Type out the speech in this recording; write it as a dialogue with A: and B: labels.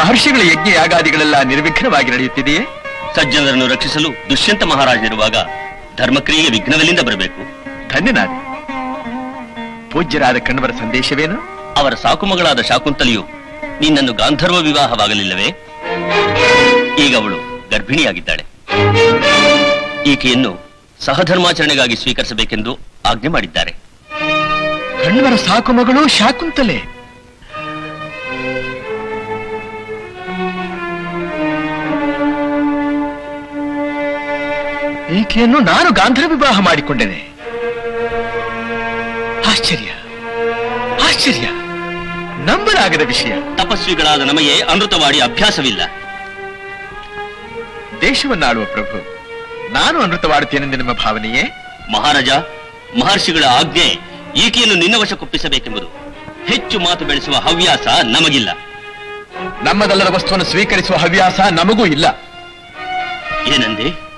A: ಮಹರ್ಷಿಗಳ ಯಜ್ಞ ಯಾಗಾದಿಗಳೆಲ್ಲ ನಿರ್ವಿಘ್ನವಾಗಿ ನಡೆಯುತ್ತಿದೆಯೇ?
B: ಸಜ್ಜನರನ್ನು ರಕ್ಷಿಸಲು ದುಷ್ಯಂತ ಮಹಾರಾಜನಿರುವಾಗ ಧರ್ಮಕ್ರಿಯೆಗೆ ವಿಘ್ನವೆಲ್ಲಿಂದ ಬರಬೇಕು?
A: ಧನ್ಯನಾದೆ. ಪೂಜ್ಯರಾದ ಕಣ್ವರ ಸಂದೇಶವೇನು?
B: ಅವರ ಸಾಕುಮಗಳಾದ ಶಾಕುಂತಲೆಯು ನಿನ್ನನ್ನು ಗಾಂಧರ್ವ ವಿವಾಹವಾಗಲಿಲ್ಲವೇ? ಈಗ ಅವಳು ಗರ್ಭಿಣಿಯಾಗಿದ್ದಾಳೆ. ಈಕೆಯನ್ನು ಸಹಧರ್ಮಾಚರಣೆಗಾಗಿ ಸ್ವೀಕರಿಸಬೇಕೆಂದು ಆಜ್ಞೆ ಮಾಡಿದ್ದಾರೆ.
A: ಕಣ್ವರ ಸಾಕು ಮಗಳು ಶಾಕುಂತಲೆ. ಈಕೆಯನ್ನು ನಾನು ಗಾಂಧರ್ವ ವಿವಾಹ ಮಾಡಿಕೊಂಡೆನೆ. ಆಶ್ಚರ್ಯ, ಆಶ್ಚರ್ಯ, ನಂಬಲಾಗದ ವಿಷಯ.
B: ತಪಸ್ವಿಗಳಾದ ನಮಗೆ ಅಮೃತವಾಡಿ ಅಭ್ಯಾಸವಿಲ್ಲ.
A: ದೇಶವನ್ನಾಳುವ ಪ್ರಭು, ನಾನು ಅಮೃತವಾಡುತ್ತೇನೆಂದು ನಿಮ್ಮ ಭಾವನೆಯೇ?
B: ಮಹಾರಾಜ, ಮಹರ್ಷಿಗಳ ಆಜ್ಞೆ ಈಕೆಯನ್ನು ನಿನ್ನ ವಶಕ್ಕೊಪ್ಪಿಸಬೇಕೆಂಬುದು. ಹೆಚ್ಚು ಮಾತು ಬೆಳೆಸುವ ಹವ್ಯಾಸ ನಮಗಿಲ್ಲ.
A: ನಮ್ಮದಲ್ಲದ ವಸ್ತುವನ್ನು ಸ್ವೀಕರಿಸುವ ಹವ್ಯಾಸ ನಮಗೂ ಇಲ್ಲ.
B: ಏನಂದೆ?